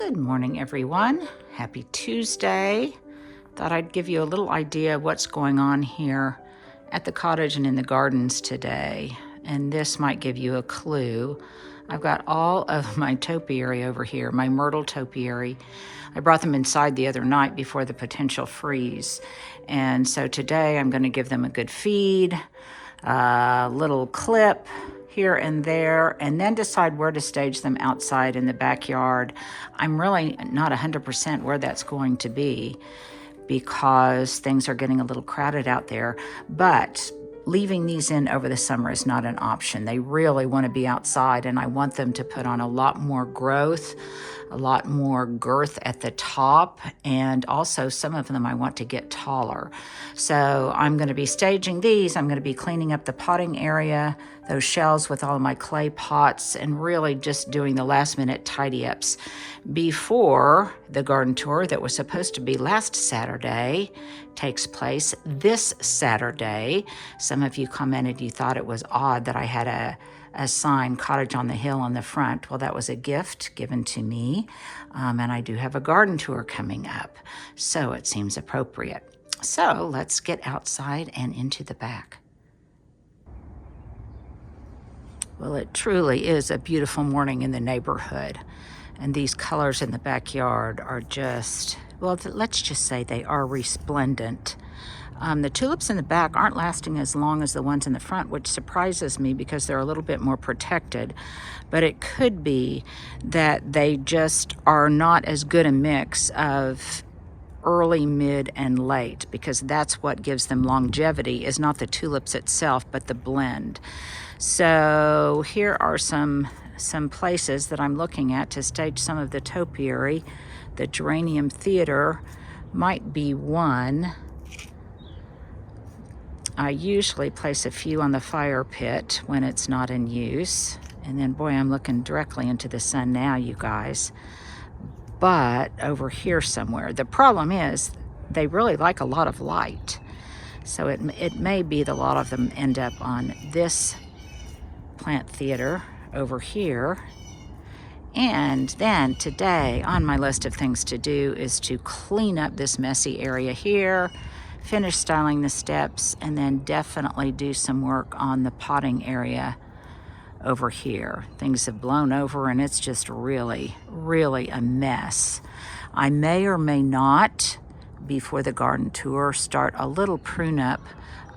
Good morning, everyone. Happy Tuesday. Thought I'd give you a little idea of what's going on here at the cottage and in the gardens today. And this might give you a clue. I've got all of my topiary over here, my myrtle topiary. I brought them inside the other night before the potential freeze. And so today I'm going to give them a good feed, a little clip here and there, and then decide where to stage them outside in the backyard. I'm really not 100% where that's going to be because things are getting a little crowded out there, but leaving these in over the summer is not an option. They really want to be outside, and I want them to put on a lot more growth, a lot more girth at the top, and also some of them I want to get taller. So I'm going to be staging these. I'm going to be cleaning up the potting area, those shelves with all of my clay pots, and really just doing the last minute tidy ups before the garden tour that was supposed to be last Saturday takes place this Saturday. Some of you commented you thought it was odd that I had a sign, Cottage on the Hill, on the front. Well, that was a gift given to me, and I do have a garden tour coming up, so it seems appropriate. So let's get outside and into the back. Well, it truly is a beautiful morning in the neighborhood, and these colors in the backyard are just, well, let's just say they are resplendent. The tulips in the back aren't lasting as long as the ones in the front, which surprises me because they're a little bit more protected. But it could be that they just are not as good a mix of early, mid, and late, because that's what gives them longevity, is not the tulips itself, but the blend. So here are some places that I'm looking at to stage some of the topiary. The geranium theater might be one. I usually place a few on the fire pit when it's not in use. And then, boy, I'm looking directly into the sun now, you guys. But over here somewhere, the problem is they really like a lot of light. So it may be that a lot of them end up on this plant theater over here. And then today on my list of things to do is to clean up this messy area here, finish styling the steps, and then definitely do some work on the potting area over here. Things have blown over and it's just really, really a mess. I may or may not, before the garden tour, start a little prune up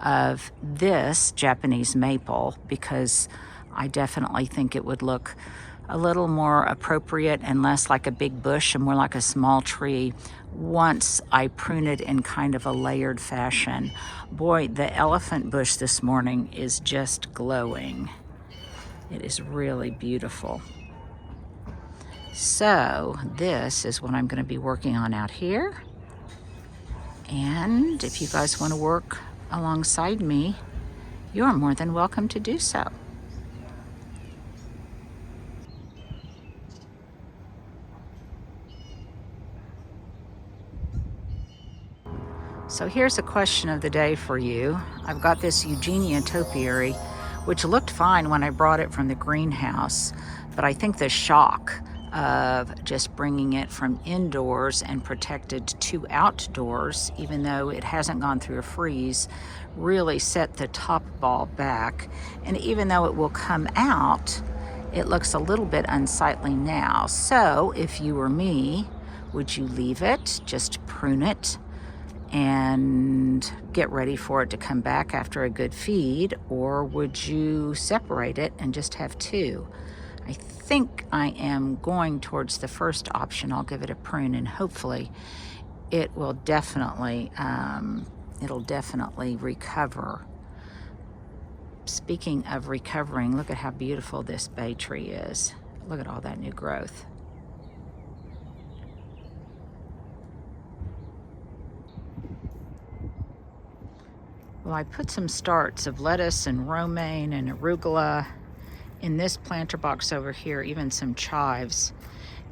of this Japanese maple, because I definitely think it would look a little more appropriate and less like a big bush and more like a small tree once I prune it in kind of a layered fashion. Boy, the elephant bush this morning is just glowing. It is really beautiful. So this is what I'm going to be working on out here. And if you guys want to work alongside me, you're more than welcome to do so. So here's a question of the day for you. I've got this Eugenia topiary, which looked fine when I brought it from the greenhouse, but I think the shock of just bringing it from indoors and protected to outdoors, even though it hasn't gone through a freeze, really set the top ball back. And even though it will come out, it looks a little bit unsightly now. So if you were me, would you leave it, just prune it, and get ready for it to come back after a good feed, or would you separate it and just have two? I think I am going towards the first option. I'll give it a prune and hopefully it will definitely, it'll definitely recover. Speaking of recovering, look at how beautiful this bay tree is. Look at all that new growth. Well, I put some starts of lettuce and romaine and arugula in this planter box over here, even some chives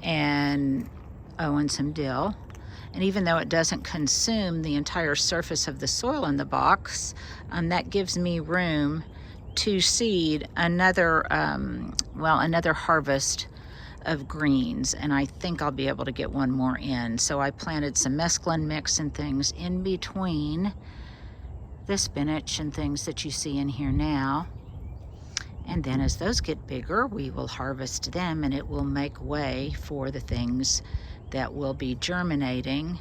and some dill. And even though it doesn't consume the entire surface of the soil in the box, that gives me room to seed another harvest of greens, and I think I'll be able to get one more in. So I planted some mesclun mix and things in between the spinach and things that you see in here now. And then as those get bigger, we will harvest them, and it will make way for the things that will be germinating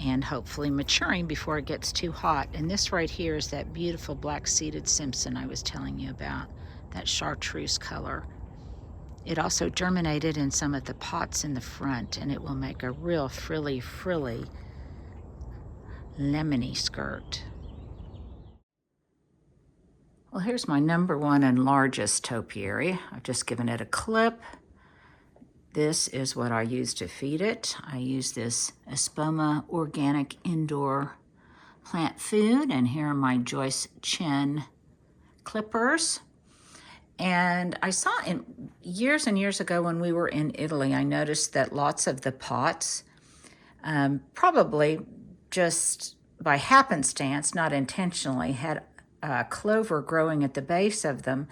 and hopefully maturing before it gets too hot. And this right here is that beautiful black-seeded Simpson I was telling you about, that chartreuse color. It also germinated in some of the pots in the front, and it will make a real frilly lemony skirt. Well, here's my #1 and largest topiary. I've just given it a clip. This is what I use to feed it. I use this Espoma organic indoor plant food, and here are my Joyce Chin clippers. And I saw years and years ago when we were in Italy, I noticed that lots of the pots, probably just by happenstance, not intentionally, had clover growing at the base of them.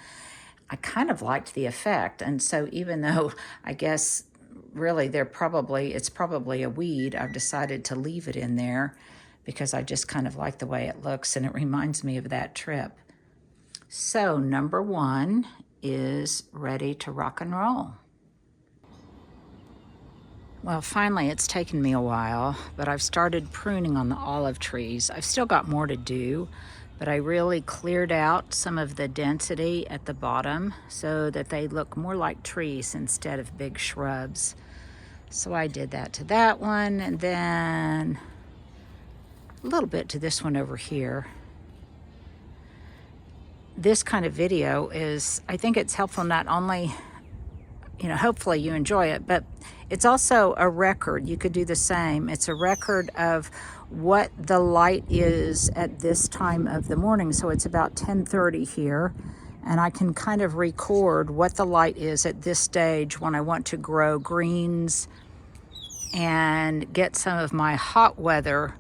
I kind of liked the effect, and so even though I guess really it's probably a weed, I've decided to leave it in there because I just kind of like the way it looks, and it reminds me of that trip. So #1 is ready to rock and roll. Well, finally, it's taken me a while, but I've started pruning on the olive trees. I've still got more to do, but I really cleared out some of the density at the bottom so that they look more like trees instead of big shrubs. So I did that to that one, and then a little bit to this one over here. This kind of video is, I think it's helpful not only, hopefully you enjoy it, but it's also a record. You could do the same. It's a record of what the light is at this time of the morning. So it's about 10:30 here, and I can kind of record what the light is at this stage when I want to grow greens and get some of my hot weather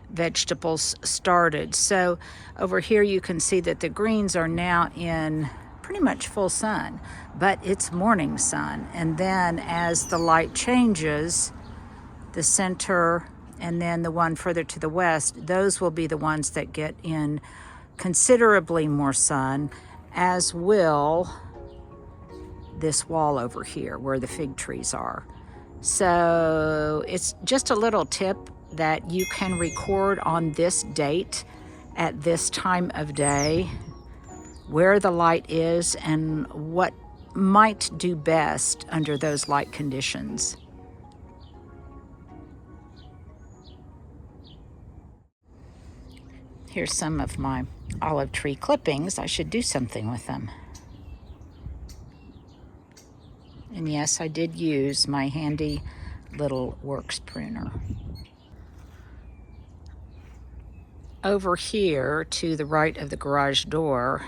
vegetables started. So over here you can see that the greens are now in pretty much full sun, but it's morning sun. And then as the light changes, the center and then the one further to the west, those will be the ones that get in considerably more sun, as will this wall over here where the fig trees are. So it's just a little tip that you can record on this date at this time of day where the light is and what might do best under those light conditions. Here's some of my olive tree clippings. I should do something with them. And yes, I did use my handy little works pruner. Over here to the right of the garage door,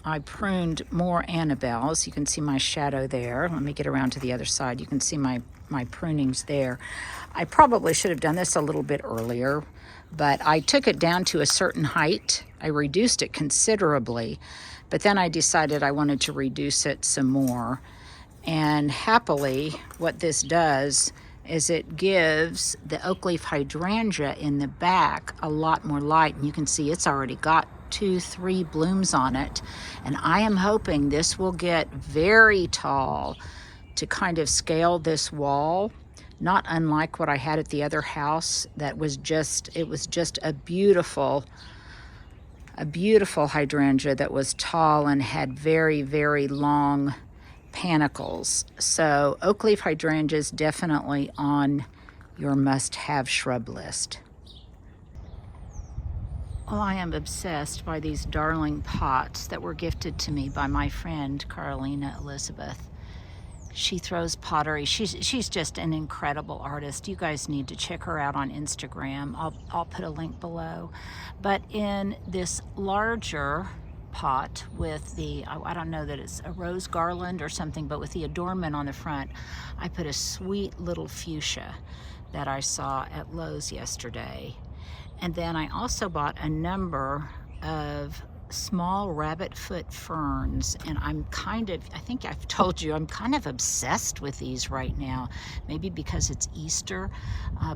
I pruned more Annabelles. You can see my shadow there. Let me get around to the other side. You can see my prunings there. I probably should have done this a little bit earlier, but I took it down to a certain height. I reduced it considerably, but then I decided I wanted to reduce it some more. And happily, what this does is it gives the oak leaf hydrangea in the back a lot more light. And you can see it's already got 2-3 blooms on it. And I am hoping this will get very tall to kind of scale this wall, not unlike what I had at the other house. It was just a beautiful hydrangea that was tall and had very, very long panicles. So oak leaf hydrangea is definitely on your must-have shrub list. Well, I am obsessed by these darling pots that were gifted to me by my friend Carolina Elizabeth. She throws pottery. She's just an incredible artist. You guys need to check her out on Instagram. I'll put a link below. But in this larger pot with the, I don't know that it's a rose garland or something, but with the adornment on the front, I put a sweet little fuchsia that I saw at Lowe's yesterday. And then I also bought a number of small rabbit foot ferns, and I think I've told you, I'm kind of obsessed with these right now. Maybe because it's Easter,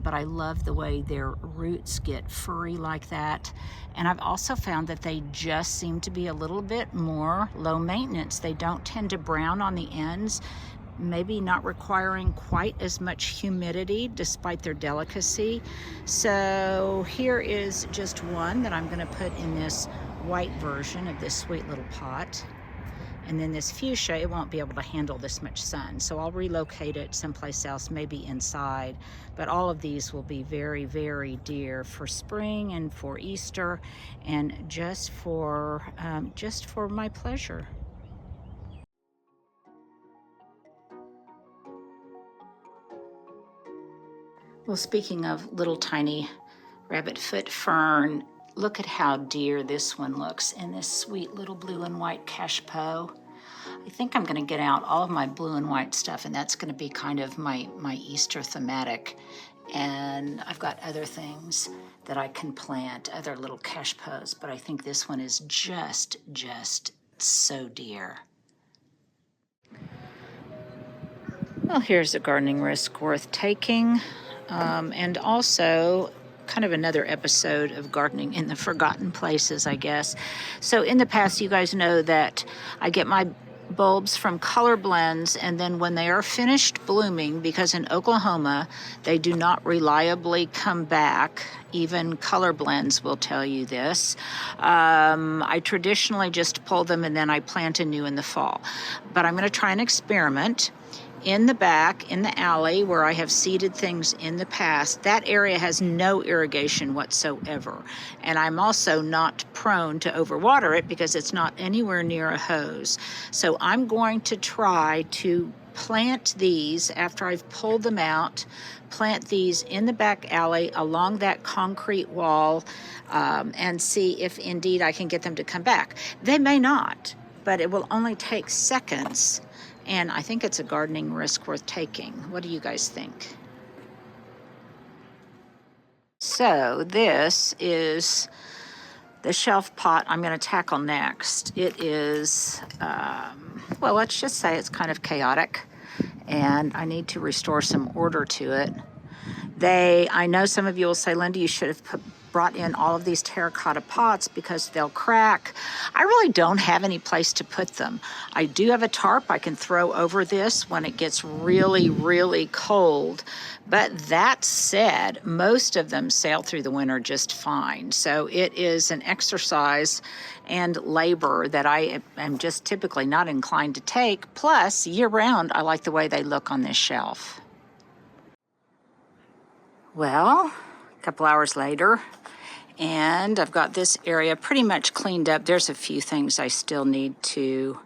but I love the way their roots get furry like that. And I've also found that they just seem to be a little bit more low maintenance. They don't tend to brown on the ends, maybe not requiring quite as much humidity despite their delicacy. So here is just one that I'm going to put in this white version of this sweet little pot. And then this fuchsia, it won't be able to handle this much sun, so I'll relocate it someplace else, maybe inside. But all of these will be very, very dear for spring and for Easter, and just for my pleasure. Well, speaking of little tiny rabbit foot fern, look at how dear this one looks in this sweet little blue and white cachepot. I think I'm going to get out all of my blue and white stuff, and that's going to be kind of my Easter thematic. And I've got other things that I can plant, other little cachepots, but I think this one is just so dear. Well, here's a gardening risk worth taking. And also kind of another episode of gardening in the forgotten places, I guess. So in the past, you guys know that I get my bulbs from color blends, and then when they are finished blooming, because in Oklahoma they do not reliably come back, even color blends will tell you this, I traditionally just pull them and then I plant anew in the fall. But I'm going to try an experiment. In the back, in the alley where I have seeded things in the past, that area has no irrigation whatsoever. And I'm also not prone to overwater it because it's not anywhere near a hose. So I'm going to try to plant these after I've pulled them out, plant these in the back alley along that concrete wall, and see if indeed I can get them to come back. They may not, but it will only take seconds. And I think it's a gardening risk worth taking. What do you guys think? So this is the shelf pot I'm going to tackle next. It is, well, let's just say it's kind of chaotic, and I need to restore some order to it. I know some of you will say, Linda, you should have brought in all of these terracotta pots because they'll crack. I really don't have any place to put them. I do have a tarp I can throw over this when it gets really, really cold. But that said, most of them sail through the winter just fine. So it is an exercise and labor that I am just typically not inclined to take. Plus, year round, I like the way they look on this shelf. Well, a couple hours later, and I've got this area pretty much cleaned up. There's a few things I still need to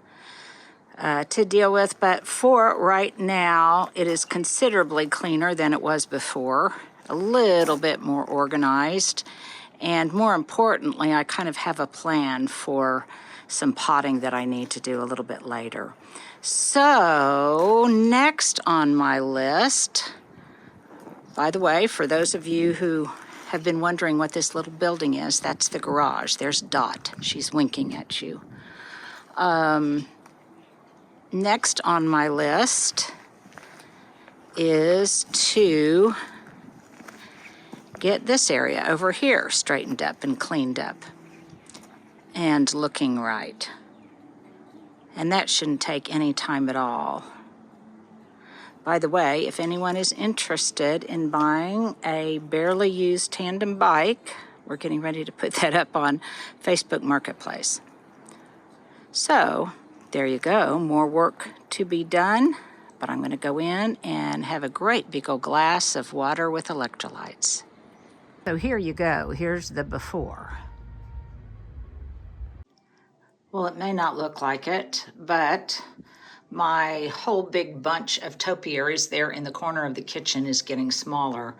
deal with, but for right now, it is considerably cleaner than it was before, a little bit more organized, and more importantly, I kind of have a plan for some potting that I need to do a little bit later. So, next on my list, by the way, for those of you who have been wondering what this little building is, that's the garage. There's Dot. She's winking at you. Next on my list is to get this area over here straightened up and cleaned up and looking right. And that shouldn't take any time at all. By the way, if anyone is interested in buying a barely used tandem bike, we're getting ready to put that up on Facebook Marketplace. So there you go, more work to be done, but I'm going to go in and have a great big old glass of water with electrolytes. So here you go, here's the before. Well, it may not look like it, but my whole big bunch of topiaries there in the corner of the kitchen is getting smaller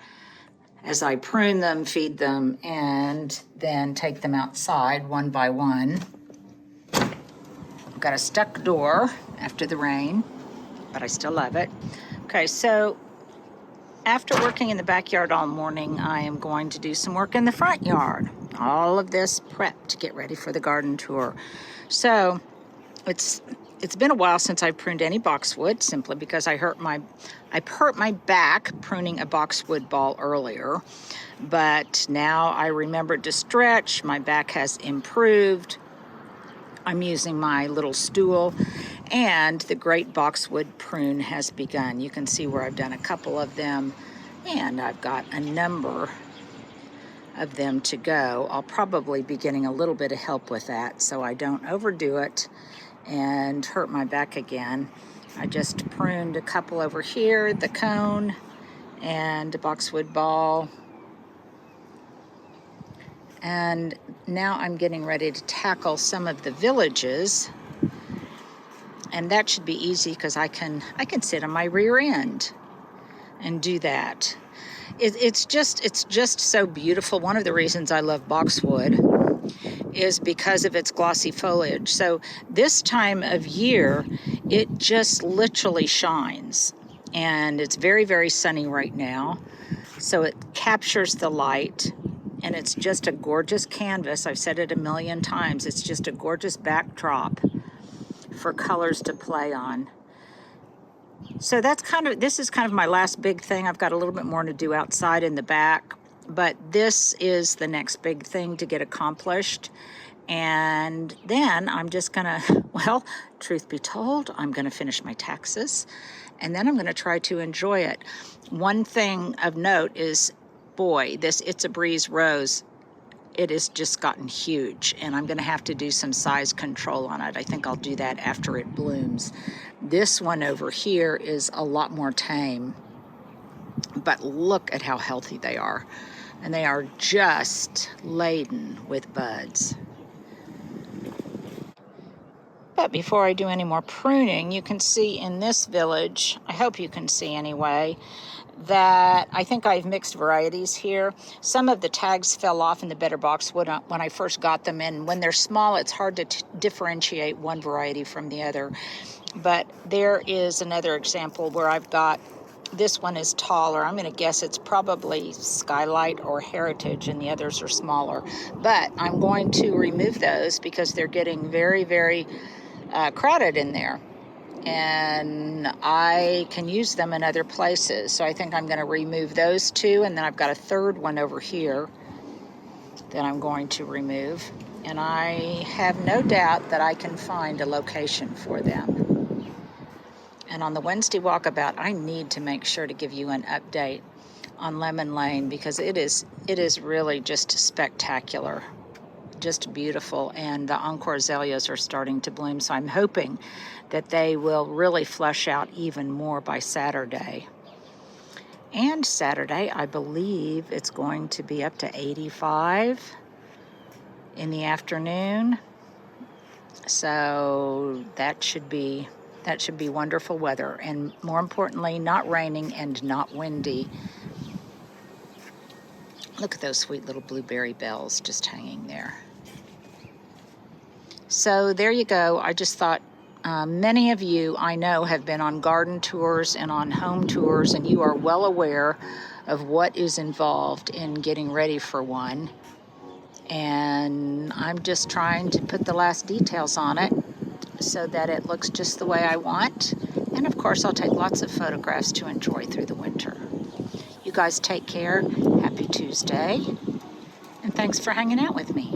as I prune them, feed them, and then take them outside one by one. I've got a stuck door after the rain, but I still love it. Okay, so after working in the backyard all morning, I am going to do some work in the front yard. all of this prep to get ready for the garden tour. So it's been a while since I've pruned any boxwood, simply because I hurt my back pruning a boxwood ball earlier. But now I remembered to stretch. My back has improved. I'm using my little stool, and the great boxwood prune has begun. You can see where I've done a couple of them, and I've got a number of them to go. I'll probably be getting a little bit of help with that so I don't overdo it and hurt my back again. I just pruned a couple over here, the cone and a boxwood ball. And now I'm getting ready to tackle some of the villages. And that should be easy because I can sit on my rear end and do that. It's just so beautiful. One of the reasons I love boxwood is because of its glossy foliage. So this time of year, it just literally shines. And it's very, very sunny right now. So it captures the light, and it's just a gorgeous canvas. I've said it a million times. It's just a gorgeous backdrop for colors to play on. So this is kind of my last big thing. I've got a little bit more to do outside in the back, but this is the next big thing to get accomplished. And then I'm just gonna, well, truth be told, I'm gonna finish my taxes, and then I'm gonna try to enjoy it. One thing of note is, boy, this It's a Breeze rose, it has just gotten huge, and I'm gonna have to do some size control on it. I think I'll do that after it blooms. This one over here is a lot more tame, but look at how healthy they are. And they are just laden with buds. But before I do any more pruning, you can see in this village, I hope you can see anyway, that I think I've mixed varieties here. Some of the tags fell off in the better boxwood when I first got them in. When they're small, it's hard to differentiate one variety from the other. But there is another example where I've got, this one is taller. I'm going to guess it's probably Skylight or Heritage, and the others are smaller. But I'm going to remove those because they're getting very, very crowded in there, and I can use them in other places. So I think I'm going to remove those two, and then I've got a third one over here that I'm going to remove, and I have no doubt that I can find a location for them. And on the Wednesday walkabout, I need to make sure to give you an update on Lemon Lane, because it is really just spectacular, just beautiful. And the Encore azaleas are starting to bloom, so I'm hoping that they will really flush out even more by Saturday. And Saturday, I believe it's going to be up to 85 in the afternoon. So that should be wonderful weather, and more importantly, not raining and not windy. Look at those sweet little blueberry bells just hanging there. So there you go. I just thought, many of you I know have been on garden tours and on home tours, and you are well aware of what is involved in getting ready for one. And I'm just trying to put the last details on it so that it looks just the way I want. And of course, I'll take lots of photographs to enjoy through the winter. You guys take care. Happy Tuesday. And thanks for hanging out with me.